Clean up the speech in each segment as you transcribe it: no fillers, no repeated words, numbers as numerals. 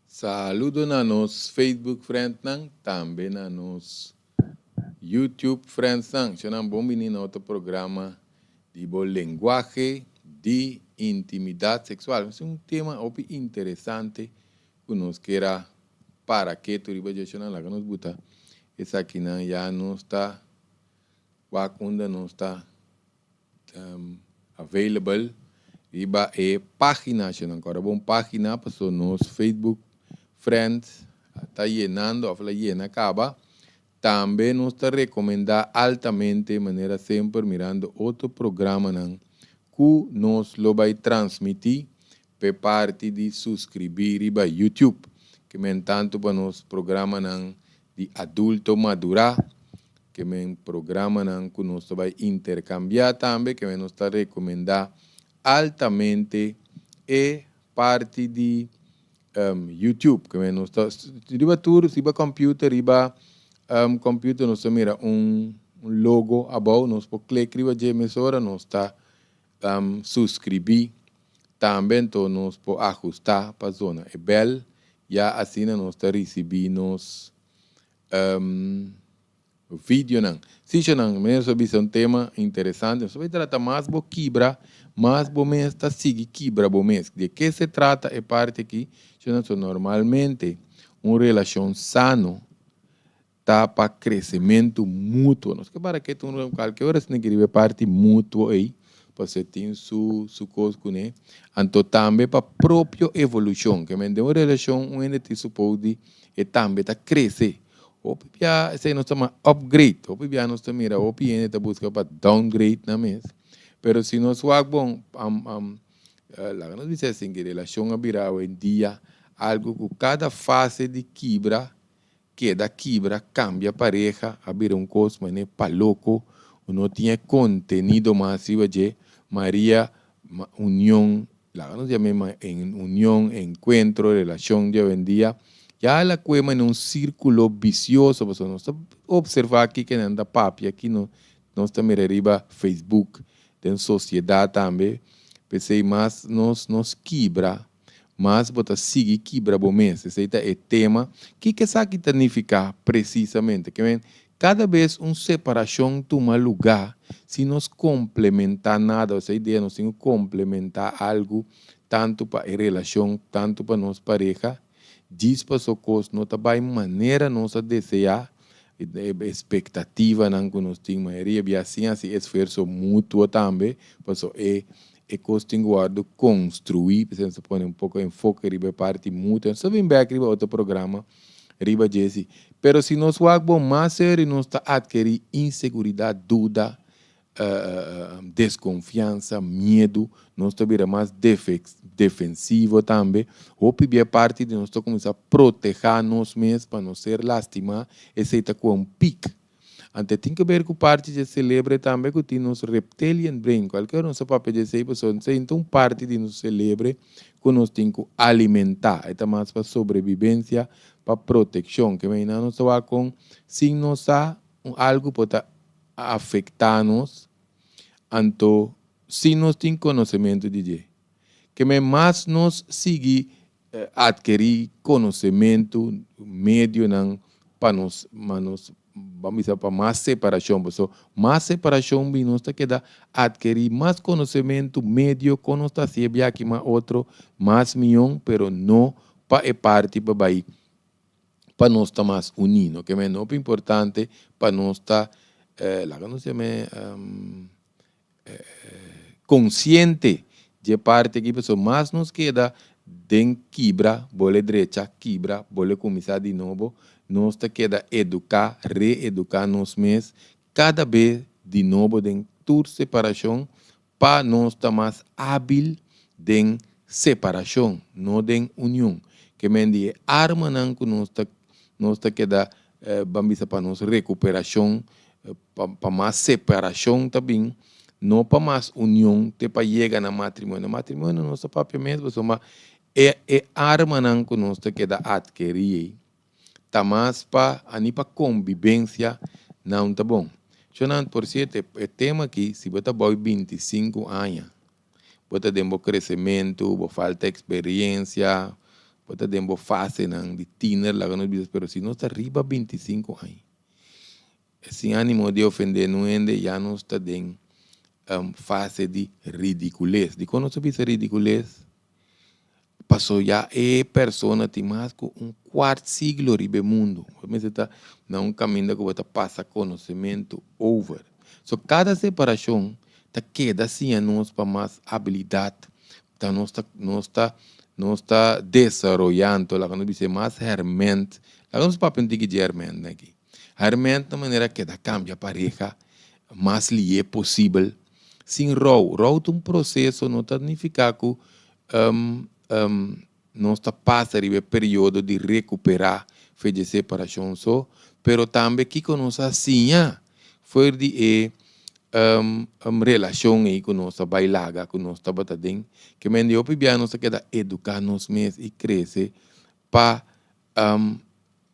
Saludo na nos Facebook friends nang, também na nos YouTube friends nang. Yo nan bom menino outro programa de linguagem de intimidade sexual. É tema interessante que nos queira para que tu riba já lá que nos buta. Essa aqui não já não está vacunda não está available. Riba é página, se não agora bom página para nos Facebook friends está llenando, a llena acaba. Também nos está recomendando altamente, de maneira sempre mirando outro programa que nos lo vai transmitir por parte de subscrever para YouTube, que men tanto para nos programa de adulto madurar, que men programa que nos vai intercambiar também, que men nos está recomendando altamente e parte de YouTube, que nos está riba tour, riba computer, riba computer nos mira logo abaixo, nos pode clicar riba de emissora, nos está subscrever, também nos pode ajustar para a zona. É bel, já assim nos está recebendo vídeo não. Se já não, mas é um tema interessante, nós vamos tratar mais do quebra, mais do mês está seguir quebra do mês. De que se trata é parte aqui, normalmente uma relação sano tá para crescimento mútuo. Nós que para que tu qualquer hora se não parte mútuo aí, para você ter su coisa com ele. Então também para própria evolução, que me uma relação onde te supode e também tá crescer. Opia se nós estamos upgrade, opia nós estamos mira, opia tá busca para downgrade na mesma. Pero se nós vamos bom, lá nós dizemos assim que relação a virar hoje em dia algo que cada fase de quebra, que da quebra cambia pareja, a virar cosmo né para louco, não tinha contenido masivo de Maria união, lá nós chamamos em união, encontro, relação de hoje em dia. Já ela cuema em círculo vicioso, você não está observar aqui que anda papi, aqui nós estamos arriba Facebook, tem sociedade também, pensei mas nos quebra, mas bota seguir quebra bom mês, esse é o tema, que isso aqui significa precisamente, que cada vez uma separação toma lugar, se nós complementar nada, essa ideia nós temos que complementar algo, tanto para a relação, tanto para nossa pareja, diz para o costo, não está maneira nossa desejar, expectativa não que nós temos, e assim esforço mútuo também, para é costo construir, precisa pôr pouco enfoque riba parte mútua, só vem back riba outro programa, riba Jesse, pero se nós vamos mais sério, nós está adquirir insegurança, dúvida, desconfiança, medo, nós estamos mais defensivo também, ou a parte de nós começar a proteger nós mesmos para não ser lastimar, esse é com um pique. Ante tem que ver com parte de celebra também que tem nos reptilian brain, qualquer nosso papel de ser pessoa, então parte de nos celebra que nós temos que alimentar, é mais para sobrevivência, para proteção, que ainda não está com, se nós há algo pode afetar-nos, então, se nós temos conhecimento de Deus, que mais nós seguir adquirir conhecimento médio para nós vamos dizer para mais separação, pessoal, mais separação bem nós queda adquirir mais conhecimento médio, quando nós está sempre aqui mais outro, mais milhão, pero não para parte para nós estar mais unidos, que é muito importante para nós estar lá que nós chamamos consciente de parte que pessoa mais nos queda den quebra, bola direita, quebra, bola começar de novo, nós te queda educar, reeducar nós mesmos, cada vez de novo den toda separação, para nós estar mais hábil den separação, não den união. que mendi arma não que nós tá queda bambisa para nós recuperação, para mais separação também, não para mais união, te para chegar na matrimônio. Matrimônio nosso papel mesmo, mas é arma não que nós tá queda adquirir, tá mais para convivência, não tá bom. Chonando por certo, é tema aqui, se você vai 25 anos, você tem um crescimento, falta de experiência, você tem uma fase de teenager, lá no business, pero se não está arriba 25 anos, sem ânimo de ofender, não ainda já não está em fase de ridiculez. De quando você diz ridiculez, passou já pessoa tem mais que quarto siglo ribe mundo. Você está num caminho que você passa conhecimento over. So, cada separação tá queda assim a nós para mais habilidade, tá nós está desenvolvendo, lá quando diz mais hermente, lá quando papel de hermente aqui. Hermente de maneira que da cambia pareja mais li é possível. Sem row é um processo não significa que nós está passando o período de recuperar fez de separação só, pero também que nós assim foi de relação aí com nossa bailaga, com nossa batadinha, que me deu para nós queda educar nos mesmos e crescer para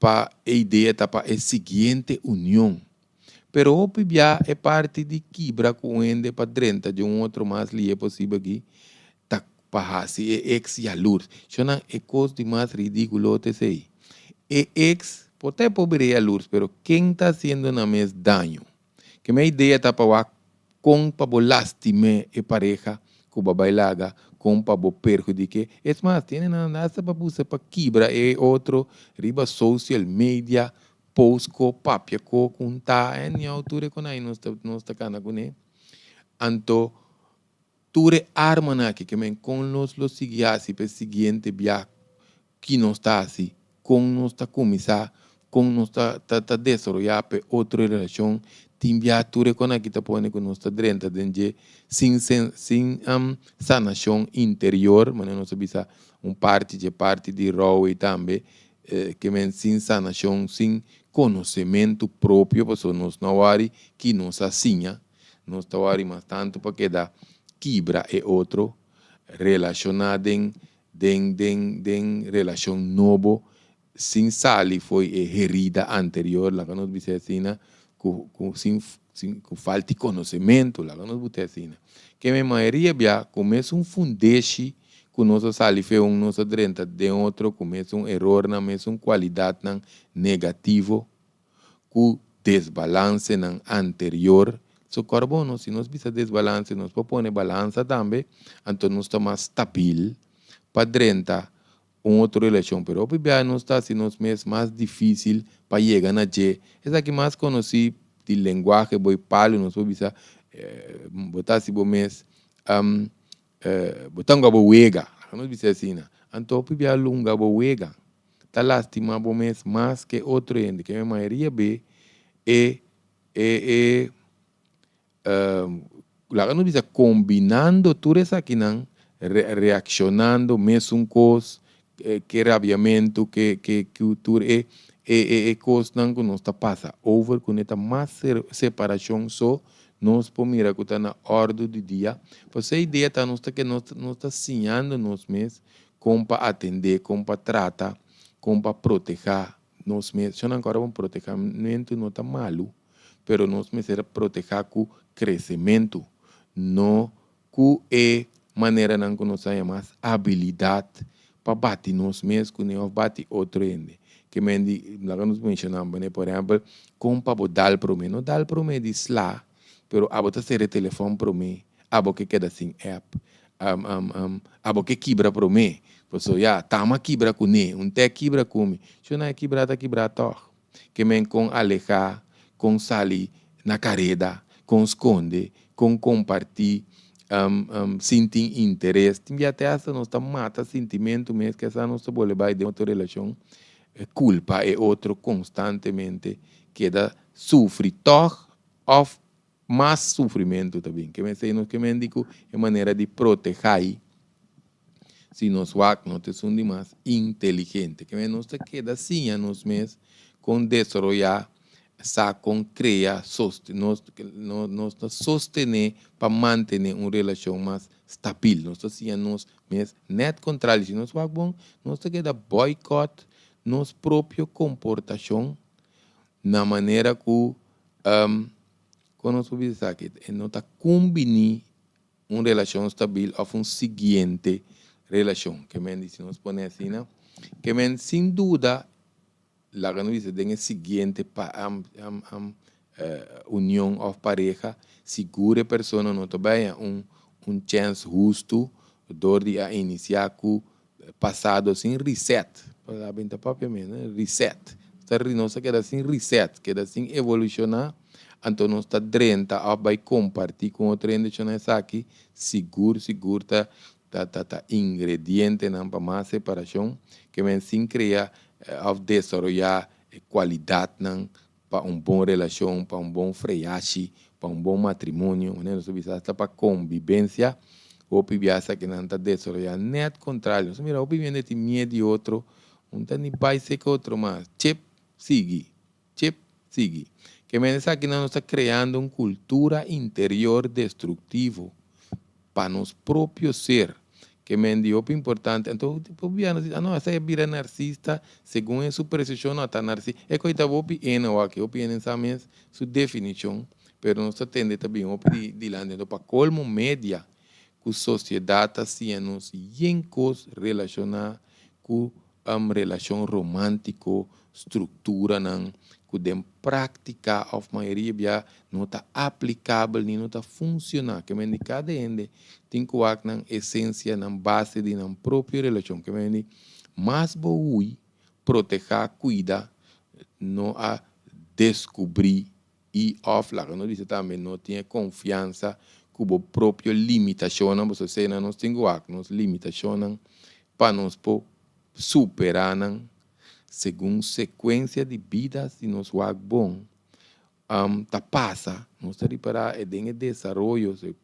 a ideia para a seguinte união. Pero o pibia é parte de quebra com ele para dentro de outro mais li é possível aqui tá para se é ex e a luz. Chama é coisa de mais ridículo te sei. É ex pode pobre a luz, pero quem está fazendo na mes dano? Que minha ideia tá para com para lastimar a pareja com a bailaga, com para perjudicar. É mais, tem nada para buscar para quebra é outro riba social media, post ko papia ko kunta em altura com aí nós está cana com ele. Anto ture arma na que men com los seguiasi para seguinte via que não está assim, com nós está começar, com nós está desenvolver outra relação. Timbiature con aqui tapone com nossa drenta dentro sem sanação interior, mas não sabe se parte de rol e também que men sem sanação, sem conhecimento próprio, porque nós não ari que nos assinha, nós não ari mais tanto para que dá quebra e outro relacionado em relação novo, sem sali foi herida anterior, lá que nós disse assim, com falta de conhecimento, lá nos bote assim. Que a maioria já começa fundeshi com nosso salife nosso drenta de outro começa erro na mesma qualidade negativo, com desbalance anterior. So carbono, se nós bisa desbalance, nós propõe balança também, então nós está mais estável para drenta outra relação, pero o não está assim nos meses mais difícil para chegar na G. Essa que mais conheci de linguagem boi palo, nós vamos botar se bom mês botar um gabo wega, nós vamos assim, então o lunga bo wega, tá lastima bom mês mais que outro ende, que a maioria b lá nós vamos combinando tudo isso aqui não reaccionando mesmo coisa que rabiamento, que cultura é coisa que nós está passa over com esta mais separação só nós pomira que está na ordem do dia. Você a ideia tá nós que nós está ensinando nós mesmos como para atender, como para tratar, como para proteger nós mesmos. Já não agora um protegamento não está malo, pero nós mesmos era proteger com crescimento, não com maneira não que nós tenha mais habilidade para bater nós mesmos, que nós bate outro ende. Que mendi, lá nós mencionamos, né, por exemplo, como para dar para mim, não dar para mim de slá, pero a botar ser telefone para mim, a boca que queda sem app, a boca que quebra para mim, porque já tá uma quebra com ele, te quebra com mim, se não é quebra, tá quebra toch, que men com alejar, com salir na careda, com esconde, com compartilhar, sentir interesse, tem até essa nossa mata sentimento mesmo que essa nossa bola vai de outra relação, culpa é outro constantemente que dá sofre toch of mais sofrimento também, que me sei no que me indico é maneira de proteger se nós wak não te sundi mais inteligente, que nós te queda assim a nós mesmos com desarrollar sa com criar nós sostener para manter uma relação mais estável, nós assim a nós mesmos net controle, se nós wak bom, nós te queda boicot nos próprio comportação na maneira que quando nós vamos aqui, nós está combinar uma relação estável ou uma seguinte relação, que se nós põe assim, né? Que sem dúvida, lá que nós dizemos seguinte união ou pareja, segura a pessoa não também chance justo de iniciar com passado assim reset, para bem propriamente, né? Reset. Nós queda assim reset, queda assim evolucionar. Então, nós está dentro, vai compartilhar com outro aqui, seguro, ingrediente para mais separação, que vem sem criar, desenvolver qualidade para boa relação, para bom freache, para bom matrimônio, né? Nós precisamos para convivência, ou pibiasa que não está desenvolvendo, net contrário, mira, o pibiasa tem medo de outro, não tem nem vai ser que outro mais, chip, sigue. Que aqui nós está criando uma cultura interior destrutiva para nós próprios ser. Que me dio importante. Então, não, essa é vira narcisista, segundo a sua percepção, não está narcisista. É que eu vou aqui, eu penso sua definição, mas nós temos também de lá dentro para colmo média, que a sociedade está nos yencos relacionar com relação romântica, estrutura, que dem prática, a maioria não está aplicável, nem não está funcionando. Que me cada ende tem que ter na essência, na base de na própria relação. Que me mais boa proteger, cuidar, não a descobrir e lá que não diz também não tem confiança com a própria limitação, você sei, nós temos nos limitações para nós superar segundo sequência de vida, se nós wag bom, ta passa, nós está reparar, é den desenvolvimento,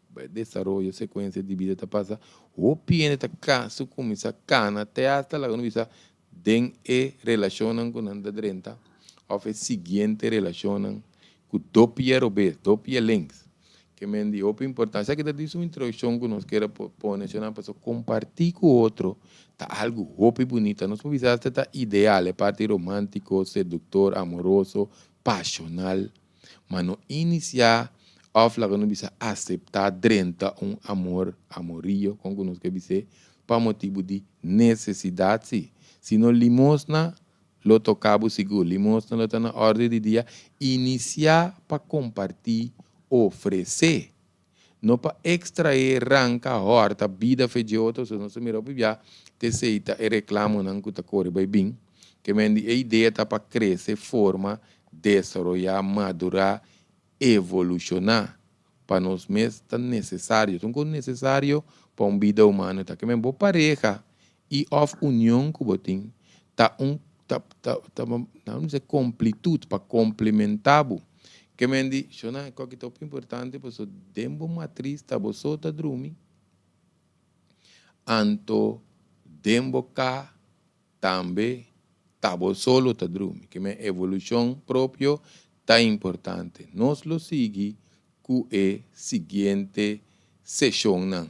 sequência de vida, ta passa, o piene ta caso, começa a cana, até hasta lá, quando bisa, den relacionam com anda drenta, ou a seguinte relacionam com dopia robê, dopia links, que me di outra importância, que diz uma introdução que nós queremos pôr, para compartilhar com o outro, tá algo roupa bonito, nós precisamos estar ideal, é parte romântico, sedutor, amoroso, passional, mas não iniciar, que não precisa aceitar dentro amorio, como nós queremos dizer, para motivo de necessidade, se não limosna, lo tocamos seguro, limosna lo está na ordem de dia, iniciar para compartilhar, oferecer, não para extrair, arrancar, horta, vida feijoada, se não se mira para te seita e reclamo não que tá corre bem, que a ideia está para crescer, forma, desenvolver, madurar, evolucionar, para nós mesmos é necessário, então é necessário para uma vida humana, tá que me boa pareja e of união que botem, não dizer completude para complementar. Que me diz, é que é importante, porque tempo matriz está você tá dormir, anto tempo cá também está solo tá dormir, que me evolução própria tá importante. Nós lo sigue com a seguinte sessão.